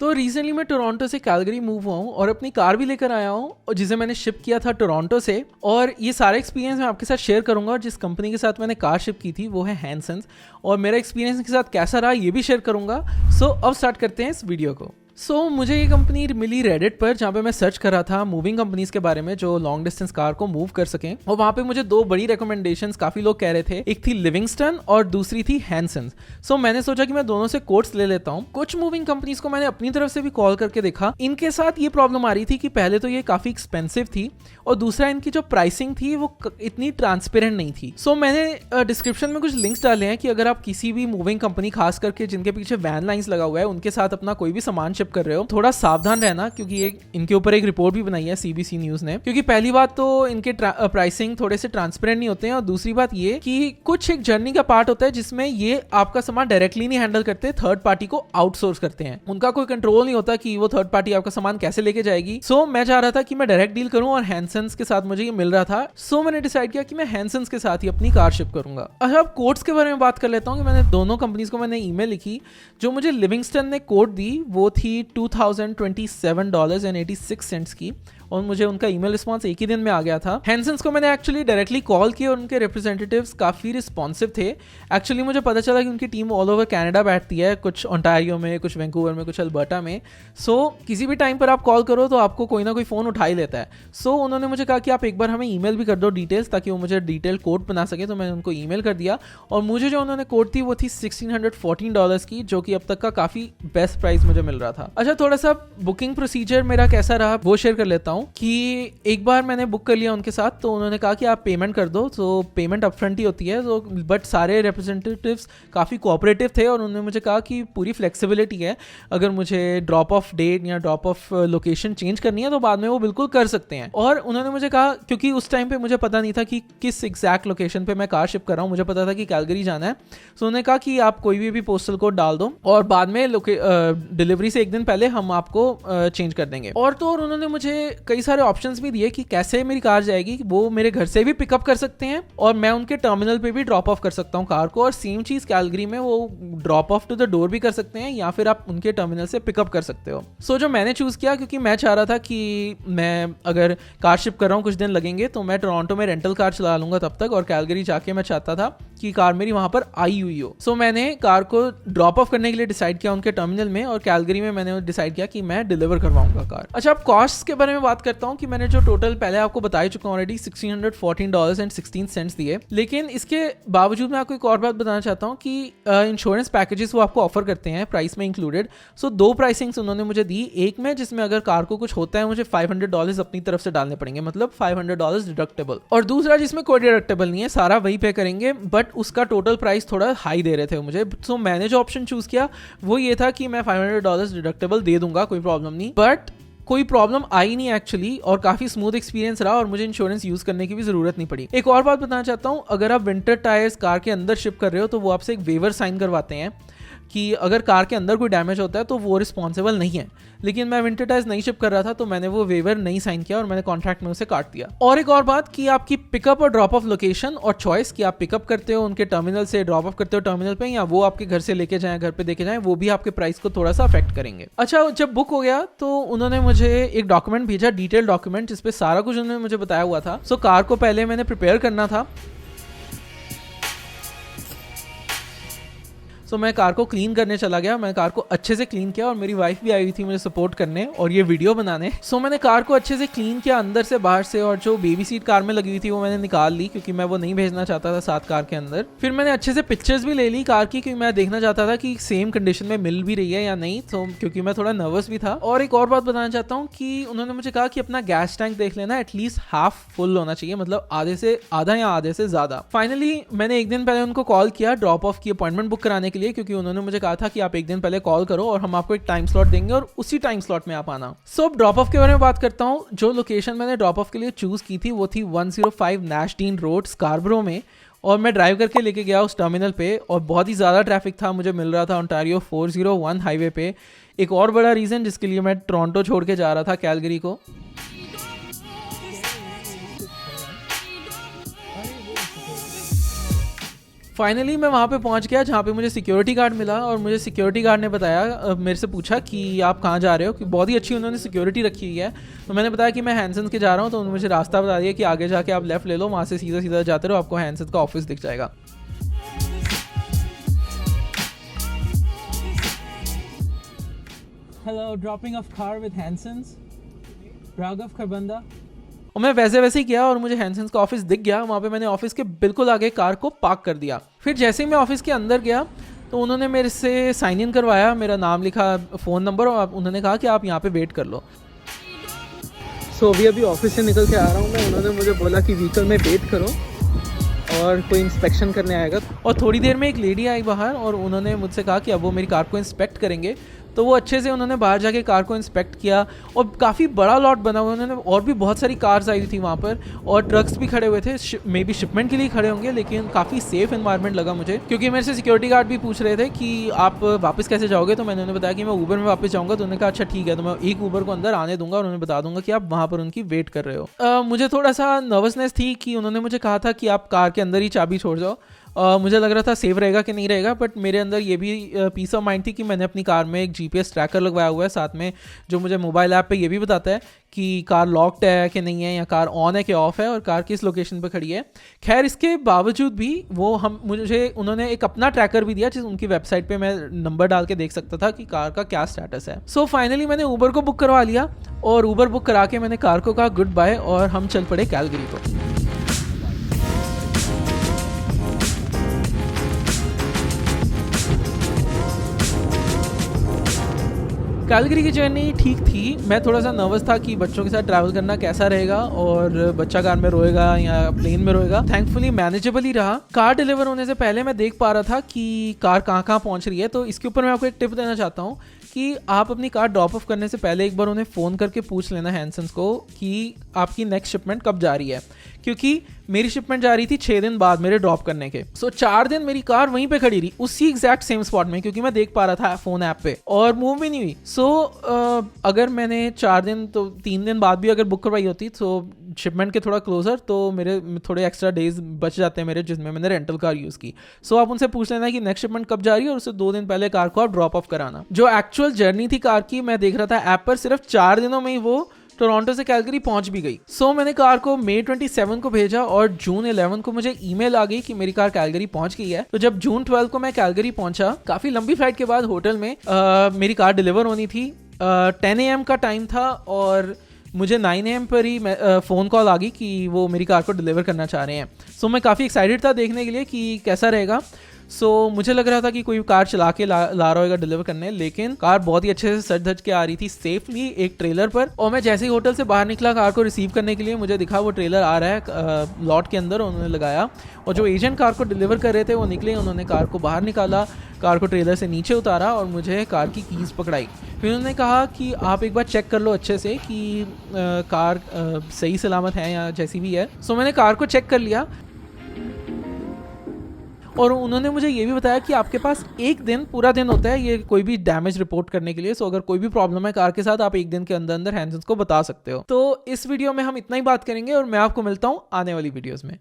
तो रिसेंटली मैं टोरंटो से कैलगरी मूव हुआ हूँ और अपनी कार भी लेकर आया हूँ और जिसे मैंने शिप किया था टोरंटो से। और ये सारा एक्सपीरियंस मैं आपके साथ शेयर करूंगा। और जिस कंपनी के साथ मैंने कार शिप की थी वो है हैंसन्स, और मेरा एक्सपीरियंस के साथ कैसा रहा ये भी शेयर करूंगा। सो अब स्टार्ट करते हैं इस वीडियो को। मुझे ये कंपनी मिली रेडिट पर, जहाँ पे मैं सर्च कर रहा था मूविंग कंपनीज के बारे में जो लॉन्ग डिस्टेंस कार को मूव कर सकें। और वहाँ पे मुझे दो बड़ी रिकमेंडेशंस काफ़ी लोग कह रहे थे, एक थी लिविंगस्टन और दूसरी थी हैंसन्स। मैंने सोचा कि मैं दोनों से कोट्स ले लेता हूँ। कुछ मूविंग कंपनीज को मैंने अपनी तरफ से भी कॉल करके देखा। इनके साथ ये प्रॉब्लम आ रही थी कि पहले तो ये काफ़ी एक्सपेंसिव थी और दूसरा इनकी जो प्राइसिंग थी वो इतनी ट्रांसपेरेंट नहीं थी। मैंने डिस्क्रिप्शन में कुछ लिंक्स डाले हैं कि अगर आप किसी भी मूविंग कंपनी, खास करके जिनके पीछे वैन लाइन्स लगा हुआ है, उनके साथ अपना कोई भी सामान शिप कर रहे हो, थोड़ा सावधान रहना, क्योंकि ये इनके ऊपर एक रिपोर्ट भी बनाई है सीबीसी न्यूज ने। क्योंकि पहली बात तो इनके प्राइसिंग थोड़े से ट्रांसपेरेंट नहीं होते हैं, और दूसरी बात ये कि कुछ एक जर्नी का पार्ट होता है जिसमें ये आपका सामान डायरेक्टली नहीं हैंडल करते, थर्ड पार्टी को आउटसोर्स करते हैं। उनका कोई कंट्रोल नहीं होता कि वो थर्ड पार्टी आपका सामान कैसे लेके जाएगी। मैं चाह रहा था कि मैं डायरेक्ट डील करूं, और हैंसन्स के साथ मुझे ये मिल रहा था। मैंने डिसाइड किया कि मैं हैंसन्स के साथ ही अपनी कार शिप करूंगा। अच्छा, अब कोड्स के बारे में बात कर लेता हूं कि मैंने दोनों कंपनीज को मैंने ईमेल लिखी। जो मुझे लिविंगस्टन ने कोड दी वो थी $2027.86 की, और मुझे उनका ईमेल रिस्पांस एक ही दिन में आ गया था। हैंसन्स को मैंने एक्चुअली डायरेक्टली कॉल किया और उनके रिप्रेजेंटेटिव्स काफ़ी रिस्पॉन्सिव थे। एक्चुअली मुझे पता चला कि उनकी टीम ऑल ओवर कनाडा बैठती है, कुछ ओंटारियो में, कुछ वैंकूवर में, कुछ अल्बर्टा में। किसी भी टाइम पर आप कॉल करो तो आपको कोई ना कोई फ़ोन उठा ही लेता है। उन्होंने मुझे कहा कि आप एक बार हमें ईमेल भी कर दो डिटेल्स, ताकि वो मुझे डिटेल कोड बना सके। तो मैंने उनको ईमेल कर दिया, और मुझे जो उन्होंने कोड थी वो थी $1614 की, जो कि अब तक का काफ़ी बेस्ट प्राइस मुझे मिल रहा था। अच्छा, थोड़ा सा बुकिंग प्रोसीजर मेरा कैसा रहा वो शेयर कर लेता हूँ। कि एक बार मैंने बुक कर लिया उनके साथ, तो उन्होंने कहा कि आप पेमेंट कर दो। पेमेंट अपफ्रंट ही होती है। बट सारे रिप्रेजेंटेटिव्स काफ़ी कोऑपरेटिव थे, और उन्होंने मुझे कहा कि पूरी फ्लेक्सिबिलिटी है, अगर मुझे ड्रॉप ऑफ डेट या ड्रॉप ऑफ लोकेशन चेंज करनी है तो बाद में वो बिल्कुल कर सकते हैं। और उन्होंने मुझे कहा, क्योंकि उस टाइम पे मुझे पता नहीं था कि किस एग्जैक्ट लोकेशन पे मैं कार शिप कर रहा हूँ, मुझे पता था कि कैलगरी जाना है। उन्होंने कहा कि आप कोई भी पोस्टल कोड डाल दो, और बाद में डिलीवरी से एक दिन पहले हम आपको चेंज कर देंगे। और उन्होंने मुझे कई सारे ऑप्शंस भी दिए कि कैसे मेरी कार जाएगी। वो मेरे घर से भी पिकअप कर सकते हैं, और मैं उनके टर्मिनल पे भी ड्रॉप ऑफ कर सकता हूँ कार को। और सेम चीज़ कैलगरी में वो drop off to the door भी कर सकते हैं, या फिर आप उनके टर्मिनल से पिकअप कर सकते हो। जो मैंने चूज़ किया, क्योंकि मैं चाह रहा था कि मैं अगर कार शिप कर रहा हूँ कुछ दिन लगेंगे, तो मैं टोरंटो में रेंटल कार चला लूँगा तब तक, और कैलगरी जाके मैं चाहता था कि कार मेरी वहाँ पर आई हुई हो। मैंने कार को ड्रॉप ऑफ करने के लिए डिसाइड किया उनके टर्मिनल में, और कैलगरी में मैंने डिसाइड किया कि मैं डिलीवर करवाऊंगा कार। अच्छा, अब कॉस्ट के बारे में बात करता हूँ कि मैंने जो टोटल पहले आपको बता ही चुका हूँ ऑलरेडी, $1614.16 दिए। लेकिन इसके बावजूद मैं आपको एक और बात बताना चाहता हूँ कि इंश्योरेंस पैकेजेस वो आपको ऑफर करते हैं प्राइस में इंक्लूडेड। दो प्राइसिंग्स उन्होंने मुझे दी। एक में जिसमें अगर कार को कुछ होता है मुझे $500 अपनी तरफ से डालने पड़ेंगे, मतलब $500 डिडक्टेबल। और दूसरा जिसमें कोई डिडक्टेबल नहीं है, सारा वही पे करेंगे, बट उसका टोटल प्राइस थोड़ा हाई दे रहे थे मुझे। मैंने जो ऑप्शन चूज किया वो ये था कि मैं $500 डिडक्टेबल दे दूंगा, कोई प्रॉब्लम नहीं। बट कोई प्रॉब्लम आई नहीं एक्चुअली, और काफ़ी स्मूथ एक्सपीरियंस रहा, और मुझे इंश्योरेंस यूज़ करने की भी ज़रूरत नहीं पड़ी। एक और बात बताना चाहता हूँ, अगर आप विंटर टायर्स कार के अंदर शिप कर रहे हो तो वो आपसे एक वेवर साइन करवाते हैं कि अगर कार के अंदर कोई डैमेज होता है तो वो रिस्पॉन्सिबल नहीं है। लेकिन मैं विंटर टायर्स नहीं शिप कर रहा था, तो मैंने वो वेवर नहीं साइन किया, और मैंने कॉन्ट्रैक्ट में उसे काट दिया। और एक और बात कि आपकी पिकअप और ड्रॉप ऑफ लोकेशन और चॉइस, कि आप पिकअप करते हो उनके टर्मिनल से, ड्रॉप ऑफ करते हो टर्मिनल पे, या वो आपके घर से लेके जाएं, घर पे देके जाएं, वो भी आपके प्राइस को थोड़ा सा अफेक्ट करेंगे। अच्छा, जब बुक हो गया तो उन्होंने मुझे एक डॉक्यूमेंट भेजा, डिटेल डॉक्यूमेंट, जिसपे सारा कुछ उन्होंने मुझे बताया हुआ था। कार को पहले मैंने प्रिपेयर करना था। मैं कार को क्लीन करने चला गया। मैं कार को अच्छे से क्लीन किया, और मेरी वाइफ भी आई हुई थी मुझे सपोर्ट करने और ये वीडियो बनाने। मैंने कार को अच्छे से क्लीन किया अंदर से बाहर से, और जो बेबी सीट कार में लगी हुई थी वो मैंने निकाल ली, क्योंकि मैं वो नहीं भेजना चाहता था साथ कार के अंदर। फिर मैंने अच्छे से पिक्चर्स भी ले ली कार की, क्योंकि मैं देखना चाहता था कि सेम कंडीशन में मिल भी रही है या नहीं, क्योंकि मैं थोड़ा नर्वस भी था। और एक और बात बताना चाहता हूँ कि उन्होंने मुझे कहा कि अपना गैस टैंक देख लेना, एटलीस्ट हाफ फुल होना चाहिए, मतलब आधे से आधा या आधे से ज्यादा। फाइनली मैंने एक दिन पहले उनको कॉल किया ड्रॉप ऑफ की अपॉइंटमेंट बुक कराने के लिए, क्योंकि उन्होंने मुझे कहा था कि आप एक दिन पहले कॉल करो और हम आपको एक टाइम स्लॉट देंगे, और उसी टाइम स्लॉट में आप आना। अब ड्रॉप ऑफ के बारे में बात करता हूँ। जो लोकेशन मैंने ड्रॉप ऑफ के लिए चूज की थी वो थी 105 नैशडीन रोड, स्कारबरो में, और मैं ड्राइव करके लेके गया उस टर्मिनल पे, और बहुत ही ज़्यादा ट्रैफिक था मुझे मिल रहा था ओंटारियो 401 हाईवे पे। एक और बड़ा रीज़न जिसके लिए मैं टोरंटो छोड़ के जा रहा था कैलगरी को। फाइनली मैं वहाँ पे पहुँच गया जहाँ पे मुझे सिक्योरिटी गार्ड मिला, और मुझे सिक्योरिटी गार्ड ने बताया, मेरे से पूछा कि आप कहाँ जा रहे हो, कि बहुत ही अच्छी उन्होंने सिक्योरिटी रखी हुई है। तो मैंने बताया कि मैं हैंसन्स के जा रहा हूँ, तो उन्होंने मुझे रास्ता बता दिया कि आगे जाके आप लेफ्ट ले लो, वहाँ से सीधा सीधा जाते रहो, आपको हैंसन्स का ऑफिस दिख जाएगा। Hello, dropping of car with Hansen's, Raghav Kharbanda. और मैं वैसे वैसे ही किया और मुझे हैंसन्स का ऑफिस दिख गया। वहाँ पे मैंने ऑफिस के बिल्कुल आगे कार को पार्क कर दिया। फिर जैसे ही मैं ऑफिस के अंदर गया तो उन्होंने मेरे से साइन इन करवाया, मेरा नाम लिखा, फ़ोन नंबर, और उन्होंने कहा कि आप यहाँ पे वेट कर लो। सो अभी ऑफिस से निकल के आ रहा हूँ मैं। उन्होंने मुझे बोला कि व्हीकल में वेट करो और कोई इंस्पेक्शन करने आएगा। और थोड़ी देर में एक लेडी आई बाहर और उन्होंने मुझसे कहा कि अब वो मेरी कार को इंस्पेक्ट करेंगे। तो वो अच्छे से उन्होंने बाहर जाके कार को इंस्पेक्ट किया, और काफ़ी बड़ा लॉट बना हुआ है उन्होंने, और भी बहुत सारी कार्स आई हुई थी वहाँ पर, और ट्रक्स भी खड़े हुए थे। मे बी शिपमेंट के लिए खड़े होंगे, लेकिन काफ़ी सेफ एनवायरनमेंट लगा मुझे, क्योंकि मेरे से सिक्योरिटी गार्ड भी पूछ रहे थे कि आप वापस कैसे जाओगे। तो मैंने उन्हें बताया कि मैं ऊबर में वापस जाऊँगा। तो उन्होंने कहा अच्छा ठीक है, तो मैं एक ऊबर को अंदर आने दूंगा और उन्हें बता दूंगा कि आप वहाँ पर उनकी वेट कर रहे हो। मुझे थोड़ा सा नर्वसनेस थी कि उन्होंने मुझे कहा था कि आप कार के अंदर ही चाबी छोड़ जाओ। मुझे लग रहा था सेफ रहेगा कि नहीं रहेगा, बट मेरे अंदर ये भी पीस ऑफ माइंड थी कि मैंने अपनी कार में एक जीपीएस ट्रैकर लगवाया हुआ है साथ में, जो मुझे मोबाइल ऐप पे ये भी बताता है कि कार लॉक्ड है कि नहीं है, या कार ऑन है कि ऑफ है, और कार किस लोकेशन पे खड़ी है। खैर इसके बावजूद भी उन्होंने एक अपना ट्रैकर भी दिया, जिस उनकी वेबसाइट पे मैं नंबर डाल के देख सकता था कि कार का क्या स्टेटस है। सो फाइनली मैंने ऊबर को बुक करवा लिया, और ऊबर बुक करा के मैंने कार को कहा गुड बाय, और हम चल पड़े कैलगरी को। कैलगरी की जर्नी ठीक थी। मैं थोड़ा सा नर्वस था कि बच्चों के साथ ट्रैवल करना कैसा रहेगा, और बच्चा कार में रोएगा या प्लेन में रोएगा। थैंकफुली मैनेजेबल ही रहा। कार डिलीवर होने से पहले मैं देख पा रहा था कि कार कहाँ कहाँ पहुँच रही है। तो इसके ऊपर मैं आपको एक टिप देना चाहता हूँ कि आप अपनी कार ड्रॉप ऑफ करने से पहले एक बार उन्हें फ़ोन करके पूछ लेना हैंसन्स को कि आपकी नेक्स्ट शिपमेंट कब जा रही है, क्योंकि मेरी शिपमेंट जा रही थी 6 दिन बाद मेरे ड्रॉप करने के। सो 4 दिन मेरी कार वहीं पे खड़ी रही, उसी एग्जैक्ट सेम स्पॉट में, क्योंकि मैं देख पा रहा था फ़ोन ऐप पे, और मूव भी नहीं हुई। सो अगर मैंने 4 दिन तो 3 दिन बाद भी अगर बुक करवाई होती तो शिपमेंट के थोड़ा क्लोजर, तो मेरे थोड़े एक्स्ट्रा डेज बच जाते हैं मेरे, जिसमें मैंने रेंटल कार यूज़ की। सो आप उनसे पूछ लेना कि नेक्स्ट शिपमेंट कब जा रही है, और उससे 2 दिन पहले कार को आप ड्रॉप ऑफ कराना। जो एक्चुअल जर्नी थी कार की, मैं देख रहा था ऐप पर, सिर्फ 4 दिनों में ही वो टोरंटो से कैलगरी पहुंच भी गई। सो मैंने कार को मई 27 को भेजा, और जून 11 को मुझे ईमेल आ गई कि मेरी कार कैलगरी पहुंच गई है। तो जब जून 12 को मैं कैलगरी पहुंचा, काफ़ी लंबी फ्लाइट के बाद होटल में मेरी कार डिलीवर होनी थी। 10 AM का टाइम था, और मुझे 9 AM पर ही फ़ोन कॉल आ गई कि वो मेरी कार को डिलीवर करना चाह रहे हैं। सो मैं काफ़ी एक्साइटेड था देखने के लिए कि कैसा रहेगा। सो मुझे लग रहा था कि कोई कार चला के ला रहा होगा डिलीवर करने, लेकिन कार बहुत ही अच्छे से सज धज के आ रही थी सेफली एक ट्रेलर पर। और मैं जैसे ही होटल से बाहर निकला कार को रिसीव करने के लिए, मुझे दिखा वो ट्रेलर आ रहा है लॉट के अंदर, उन्होंने लगाया, और जो एजेंट कार को डिलीवर कर रहे थे वो निकले, उन्होंने कार को बाहर निकाला, कार को ट्रेलर से नीचे उतारा, और मुझे कार की कीज़ पकड़ाई। फिर उन्होंने कहा कि आप एक बार चेक कर लो अच्छे से कि कार सही सलामत है या जैसी भी है। सो मैंने कार को चेक कर लिया, और उन्होंने मुझे ये भी बताया कि आपके पास एक दिन, पूरा दिन होता है ये कोई भी डैमेज रिपोर्ट करने के लिए। सो अगर कोई भी प्रॉब्लम है कार के साथ, आप एक दिन के अंदर अंदर हैंसन्स को बता सकते हो। तो इस वीडियो में हम इतना ही बात करेंगे, और मैं आपको मिलता हूँ आने वाली वीडियोस में।